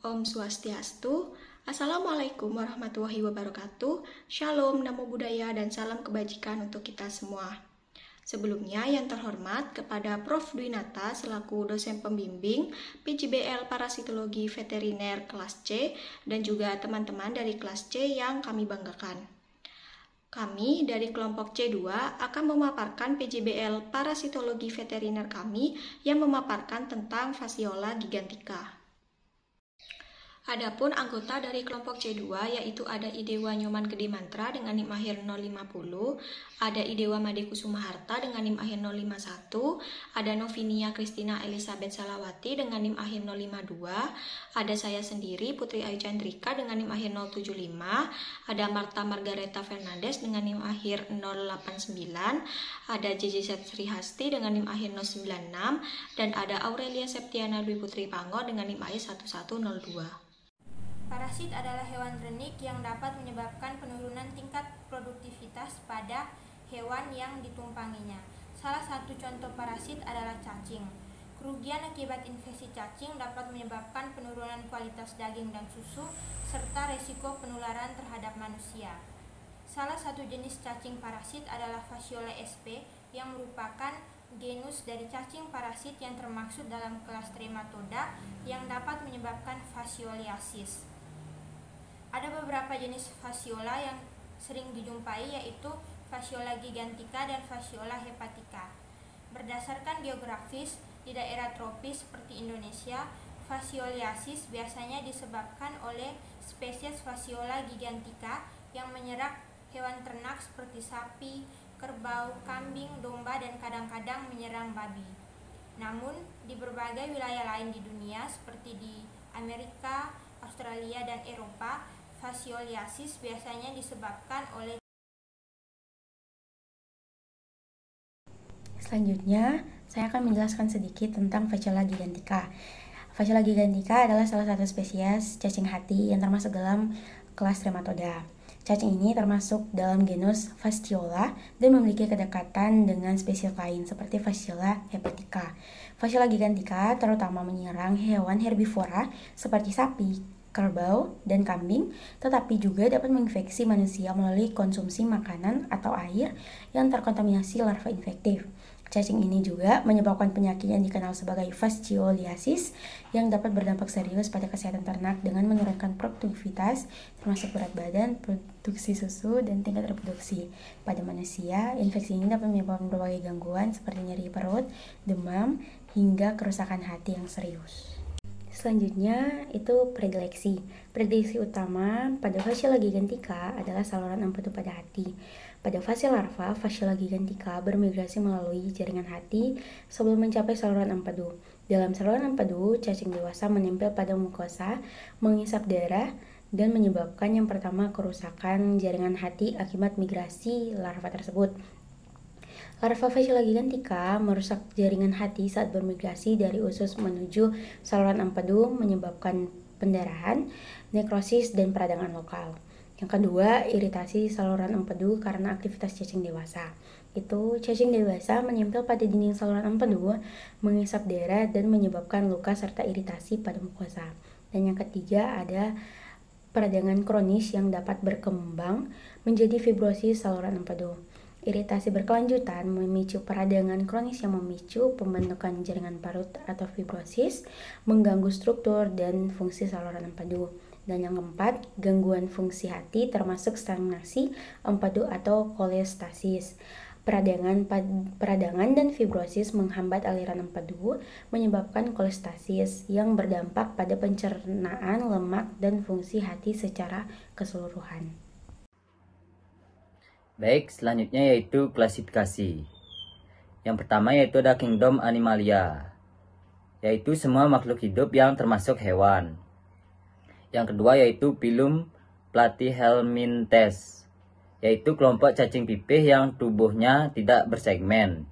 Om Swastiastu. Assalamualaikum warahmatullahi wabarakatuh. Shalom, namo buddhaya, dan salam kebajikan untuk kita semua. Sebelumnya, yang terhormat kepada Prof. Dwinata selaku dosen pembimbing PJBL Parasitologi Veteriner kelas C dan juga teman-teman dari kelas C yang kami banggakan. Kami dari kelompok C2 akan memaparkan PJBL Parasitologi Veteriner kami yang memaparkan tentang Fasciola gigantica. Adapun anggota dari kelompok C2 yaitu ada Idewa Nyoman Gede Mantra dengan NIM akhir 050, ada Idewa Made Kusuma Harta dengan NIM akhir 051, ada Novinia Kristina Elizabeth Salawati dengan NIM akhir 052, ada saya sendiri Putri Ayu Chandrika dengan NIM akhir 075, ada Marta Margareta Fernandes dengan NIM akhir 089, ada JJZ Sri Hasti dengan NIM akhir 096, dan ada Aurelia Septiana Dwi Putri Pango dengan NIM akhir 1102. Parasit adalah hewan renik yang dapat menyebabkan penurunan tingkat produktivitas pada hewan yang ditumpanginya. Salah satu contoh parasit adalah cacing. Kerugian akibat infeksi cacing dapat menyebabkan penurunan kualitas daging dan susu, serta resiko penularan terhadap manusia. Salah satu jenis cacing parasit adalah Fasciola sp yang merupakan genus dari cacing parasit yang termaksud dalam kelas Trematoda yang dapat menyebabkan fascioliasis. Ada beberapa jenis Fasciola yang sering dijumpai yaitu Fasciola gigantica dan Fasciola hepatica. Berdasarkan geografis, di daerah tropis seperti Indonesia, fascioliasis biasanya disebabkan oleh spesies Fasciola gigantica yang menyerang hewan ternak seperti sapi, kerbau, kambing, domba, dan kadang-kadang menyerang babi. Namun, di berbagai wilayah lain di dunia seperti di Amerika, Australia, dan Eropa, fascioliasis biasanya disebabkan oleh. Selanjutnya, saya akan menjelaskan sedikit tentang Fasciola gigantica. Fasciola gigantica adalah salah satu spesies cacing hati yang termasuk dalam kelas Trematoda. Cacing ini termasuk dalam genus Fasciola dan memiliki kedekatan dengan spesies lain seperti Fasciola hepatica. Fasciola gigantica terutama menyerang hewan herbivora seperti sapi, kerbau, dan kambing, tetapi juga dapat menginfeksi manusia melalui konsumsi makanan atau air yang terkontaminasi larva infektif. Cacing ini juga menyebabkan penyakit yang dikenal sebagai fascioliasis yang dapat berdampak serius pada kesehatan ternak dengan menurunkan produktivitas termasuk berat badan, produksi susu, dan tingkat reproduksi. Pada manusia, infeksi ini dapat menyebabkan berbagai gangguan seperti nyeri perut, demam, hingga kerusakan hati yang serius. Selanjutnya itu predileksi. Predileksi utama pada Fasciola gigantica adalah saluran empedu pada hati. Pada fase larva, Fasciola gigantica bermigrasi melalui jaringan hati sebelum mencapai saluran empedu. Dalam saluran empedu, cacing dewasa menempel pada mukosa, mengisap darah, dan menyebabkan yang pertama kerusakan jaringan hati akibat migrasi larva tersebut. Larva Fasciola gigantica merusak jaringan hati saat bermigrasi dari usus menuju saluran empedu menyebabkan pendarahan, nekrosis, dan peradangan lokal. Yang kedua, iritasi saluran empedu karena aktivitas cacing dewasa. Cacing dewasa menempel pada dinding saluran empedu, mengisap darah, dan menyebabkan luka serta iritasi pada mukosa. Dan yang ketiga ada peradangan kronis yang dapat berkembang menjadi fibrosis saluran empedu. Iritasi berkelanjutan memicu peradangan kronis yang memicu pembentukan jaringan parut atau fibrosis, mengganggu struktur dan fungsi saluran empedu. Dan yang keempat, gangguan fungsi hati termasuk stagnasi empedu atau kolestasis. Peradangan dan fibrosis menghambat aliran empedu, menyebabkan kolestasis yang berdampak pada pencernaan lemak dan fungsi hati secara keseluruhan. Baik, selanjutnya yaitu klasifikasi. Yang pertama yaitu ada Kingdom Animalia, yaitu semua makhluk hidup yang termasuk hewan. Yang kedua yaitu Phylum Platyhelminthes, yaitu kelompok cacing pipih yang tubuhnya tidak bersegmen.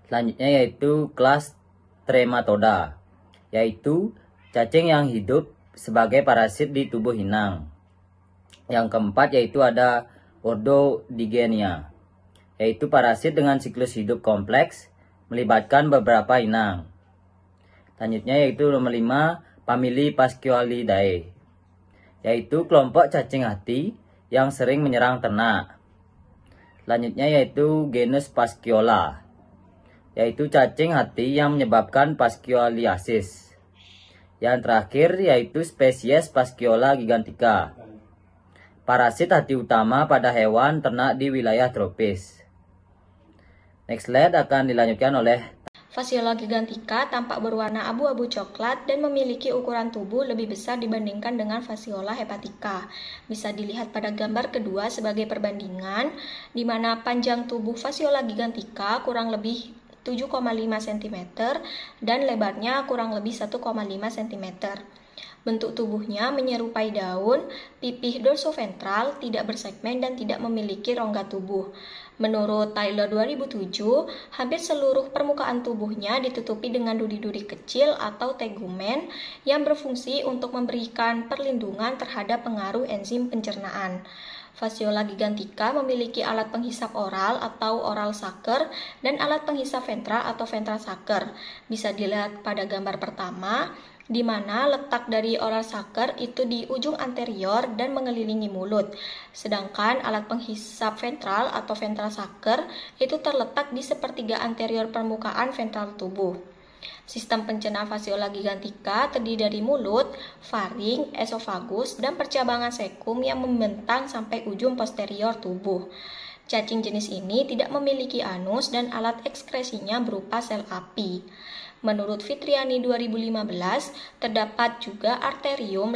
Selanjutnya yaitu kelas Trematoda, yaitu cacing yang hidup sebagai parasit di tubuh inang. Yang keempat yaitu ada Ordo Digenia, yaitu parasit dengan siklus hidup kompleks melibatkan beberapa inang. Selanjutnya yaitu nomor 5, famili Pascualidae, yaitu kelompok cacing hati yang sering menyerang ternak. Selanjutnya yaitu genus Pasciola, yaitu cacing hati yang menyebabkan pascualiasis. Yang terakhir yaitu spesies Pasciola gigantica, parasit hati utama pada hewan ternak di wilayah tropis. Next slide akan dilanjutkan oleh Fasciola gigantica tampak berwarna abu-abu coklat dan memiliki ukuran tubuh lebih besar dibandingkan dengan Fasciola hepatica. Bisa dilihat pada gambar kedua sebagai perbandingan, di mana panjang tubuh Fasciola gigantica kurang lebih 7,5 cm dan lebarnya kurang lebih 1,5 cm. Bentuk tubuhnya menyerupai daun, pipih dorsoventral, tidak bersegmen dan tidak memiliki rongga tubuh. Menurut Taylor 2007, hampir seluruh permukaan tubuhnya ditutupi dengan duri-duri kecil atau tegumen yang berfungsi untuk memberikan perlindungan terhadap pengaruh enzim pencernaan. Fasciola gigantica memiliki alat penghisap oral atau oral sucker dan alat penghisap ventral atau ventral sucker. Bisa dilihat pada gambar pertama, di mana letak dari oral sucker itu di ujung anterior dan mengelilingi mulut. Sedangkan alat penghisap ventral atau ventral sucker itu terletak di sepertiga anterior permukaan ventral tubuh. Sistem pencerna Fasciola gigantica terdiri dari mulut, faring, esofagus, dan percabangan sekum yang membentang sampai ujung posterior tubuh. Cacing jenis ini tidak memiliki anus dan alat ekskresinya berupa sel api. Menurut Fitriani 2015, terdapat juga arterium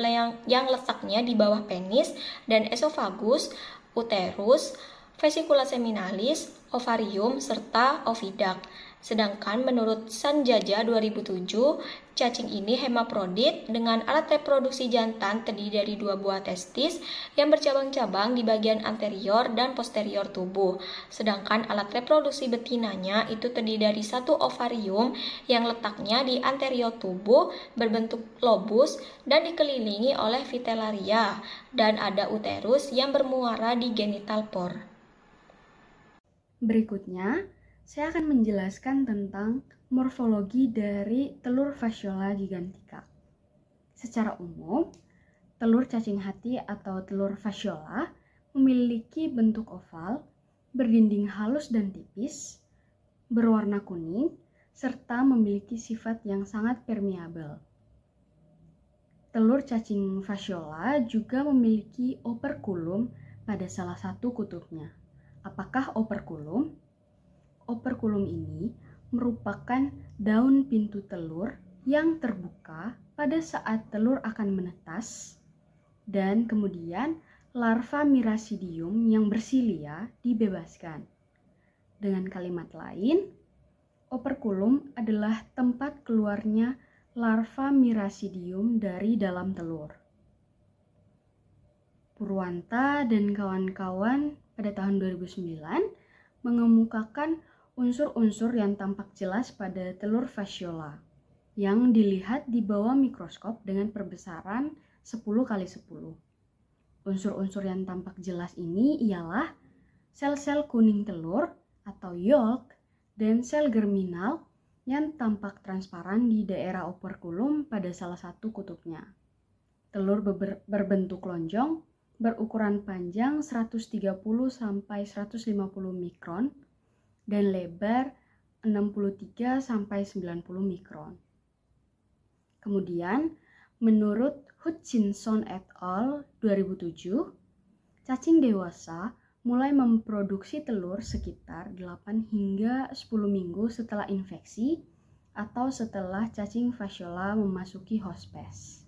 yang letaknya di bawah penis dan esofagus, uterus, vesicula seminalis, ovarium, serta oviduct. Sedangkan menurut Sanjaja 2007, cacing ini hemaprodit dengan alat reproduksi jantan terdiri dari 2 buah testis yang bercabang-cabang di bagian anterior dan posterior tubuh. Sedangkan alat reproduksi betinanya itu terdiri dari 1 ovarium yang letaknya di anterior tubuh berbentuk lobus dan dikelilingi oleh vitellaria, dan ada uterus yang bermuara di genital pore. Berikutnya, saya akan menjelaskan tentang morfologi dari telur Fasciola gigantica. Secara umum, telur cacing hati atau telur Fasciola memiliki bentuk oval, berdinding halus dan tipis, berwarna kuning, serta memiliki sifat yang sangat permeabel. Telur cacing Fasciola juga memiliki operkulum pada salah satu kutubnya. Apakah operkulum? Operkulum ini merupakan daun pintu telur yang terbuka pada saat telur akan menetas, dan kemudian larva Miracidium yang bersilia dibebaskan. Dengan kalimat lain, operkulum adalah tempat keluarnya larva Miracidium dari dalam telur. Purwanta dan kawan-kawan pada tahun 2009 mengemukakan unsur-unsur yang tampak jelas pada telur Fasciola yang dilihat di bawah mikroskop dengan perbesaran 10x10. Unsur-unsur yang tampak jelas ini ialah sel-sel kuning telur atau yolk dan sel germinal yang tampak transparan di daerah operkulum pada salah satu kutubnya. Telur berbentuk lonjong berukuran panjang 130 sampai 150 mikron dan lebar 63 sampai 90 mikron. Kemudian, menurut Hutchinson et al. 2007, cacing dewasa mulai memproduksi telur sekitar 8 hingga 10 minggu setelah infeksi atau setelah cacing Fasciola memasuki hospes.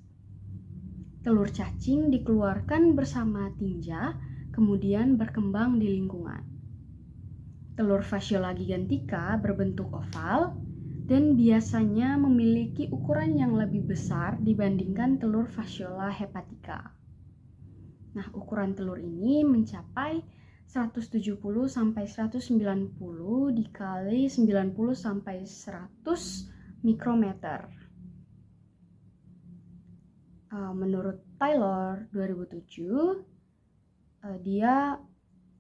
Telur cacing dikeluarkan bersama tinja, kemudian berkembang di lingkungan. Telur Fasciola gigantica berbentuk oval dan biasanya memiliki ukuran yang lebih besar dibandingkan telur Fasciola hepatica. Nah, ukuran telur ini mencapai 170 sampai 190 dikali 90 sampai 100 mikrometer. Menurut Taylor 2007, dia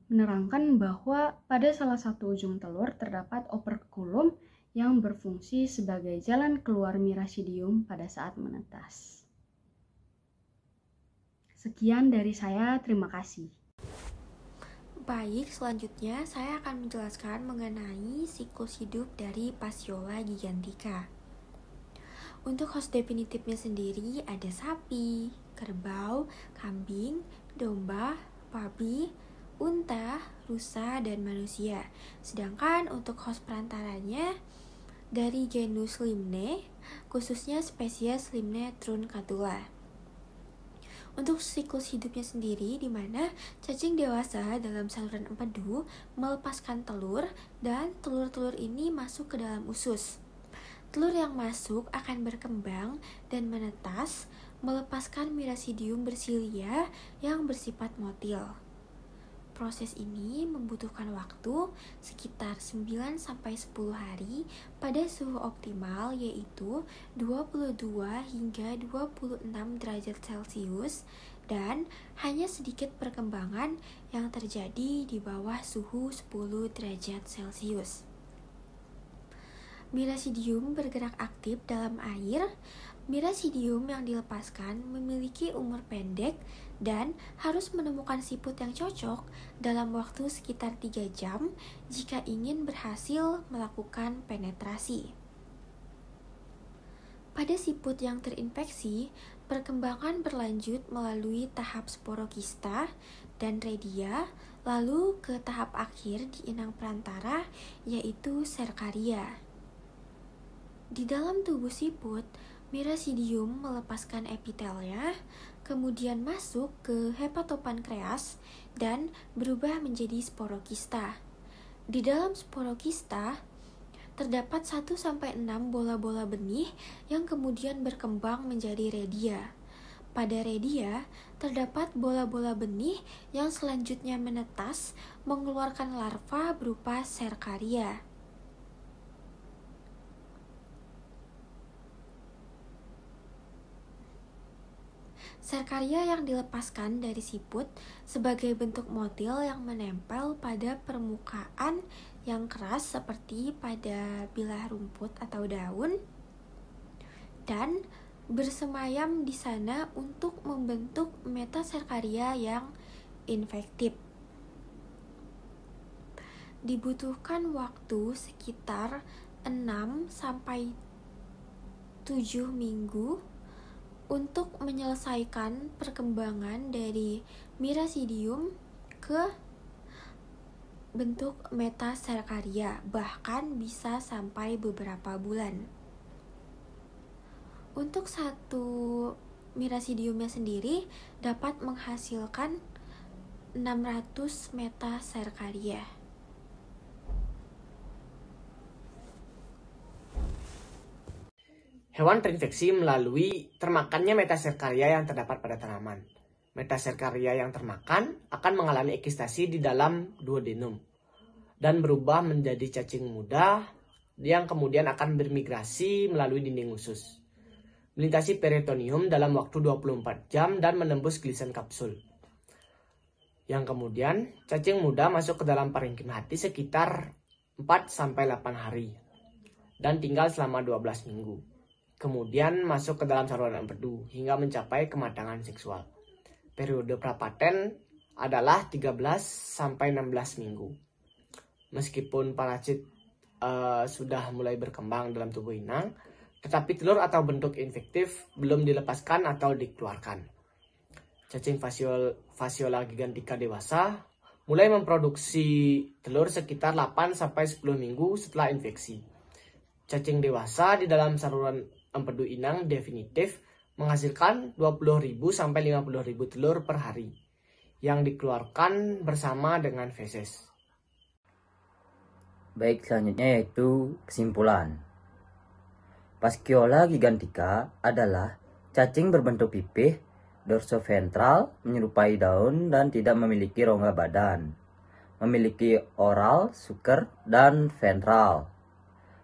menerangkan bahwa pada salah satu ujung telur terdapat operkulum yang berfungsi sebagai jalan keluar mirasidium pada saat menetas. Sekian dari saya, terima kasih. Baik, selanjutnya saya akan menjelaskan mengenai siklus hidup dari Phaseola gigantica. Untuk host definitifnya sendiri ada sapi, kerbau, kambing, domba, babi, unta, rusa, dan manusia. Sedangkan untuk host perantaranya dari genus Limnae, khususnya spesies Limnae truncatula. Untuk siklus hidupnya sendiri, di mana cacing dewasa dalam saluran empedu melepaskan telur dan telur-telur ini masuk ke dalam usus. Telur yang masuk akan berkembang dan menetas, melepaskan mirasidium bersilia yang bersifat motil. Proses ini membutuhkan waktu sekitar 9-10 hari pada suhu optimal yaitu 22 hingga 26 derajat Celcius dan hanya sedikit perkembangan yang terjadi di bawah suhu 10 derajat Celcius. Mirasidium bergerak aktif dalam air. Mirasidium yang dilepaskan memiliki umur pendek dan harus menemukan siput yang cocok dalam waktu sekitar 3 jam jika ingin berhasil melakukan penetrasi. Pada siput yang terinfeksi, perkembangan berlanjut melalui tahap sporokista dan redia, lalu ke tahap akhir di inang perantara yaitu serkaria. Di dalam tubuh siput, mirasidium melepaskan epitelnya, kemudian masuk ke hepatopankreas dan berubah menjadi sporokista. Di dalam sporokista terdapat 1-6 bola-bola benih yang kemudian berkembang menjadi redia. Pada redia terdapat bola-bola benih yang selanjutnya menetas mengeluarkan larva berupa serkaria. Serkaria yang dilepaskan dari siput sebagai bentuk motil yang menempel pada permukaan yang keras seperti pada bilah rumput atau daun dan bersemayam di sana untuk membentuk metaserkaria yang infektif. Dibutuhkan waktu sekitar 6-7 minggu untuk menyelesaikan perkembangan dari mirasidium ke bentuk metaserkaria, bahkan bisa sampai beberapa bulan. Untuk satu mirasidiumnya sendiri dapat menghasilkan 600 metaserkaria. Hewan terinfeksi melalui termakannya metaserkaria yang terdapat pada tanaman. Metaserkaria yang termakan akan mengalami ekistasi di dalam duodenum dan berubah menjadi cacing muda yang kemudian akan bermigrasi melalui dinding usus, melintasi peritoneum dalam waktu 24 jam dan menembus gilisan kapsul. Yang kemudian cacing muda masuk ke dalam parenkim hati sekitar 4-8 hari dan tinggal selama 12 minggu. Kemudian masuk ke dalam saluran empedu hingga mencapai kematangan seksual. Periode prapaten adalah 13-16 minggu. Meskipun parasit sudah mulai berkembang dalam tubuh inang, tetapi telur atau bentuk infektif belum dilepaskan atau dikeluarkan. Cacing Phaseola gigantica dewasa mulai memproduksi telur sekitar 8-10 minggu setelah infeksi. Cacing dewasa di dalam saluran empedu inang definitif menghasilkan 20.000 sampai 50.000 telur per hari yang dikeluarkan bersama dengan feses. Baik, selanjutnya yaitu kesimpulan. Phaseola gigantica adalah cacing berbentuk pipih, dorsoventral, menyerupai daun dan tidak memiliki rongga badan. Memiliki oral, suker, dan ventral.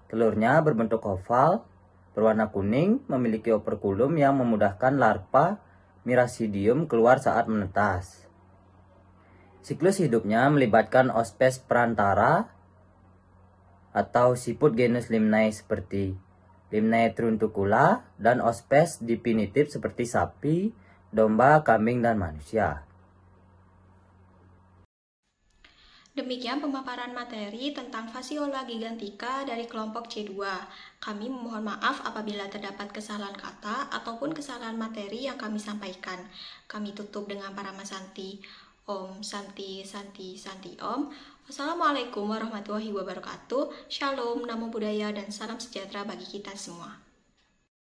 Telurnya berbentuk oval, berwarna kuning, memiliki operkulum yang memudahkan larva mirasidium keluar saat menetas. Siklus hidupnya melibatkan ospes perantara atau siput genus Limnae seperti Limnae truntucula dan ospes definitif seperti sapi, domba, kambing, dan manusia. Demikian pemaparan materi tentang Fasciola gigantica dari kelompok C2. Kami memohon maaf apabila terdapat kesalahan kata ataupun kesalahan materi yang kami sampaikan. Kami tutup dengan Paramasanti. Om Santi Santi Santi Om. Wassalamualaikum warahmatullahi wabarakatuh. Shalom, namo buddhaya, dan salam sejahtera bagi kita semua.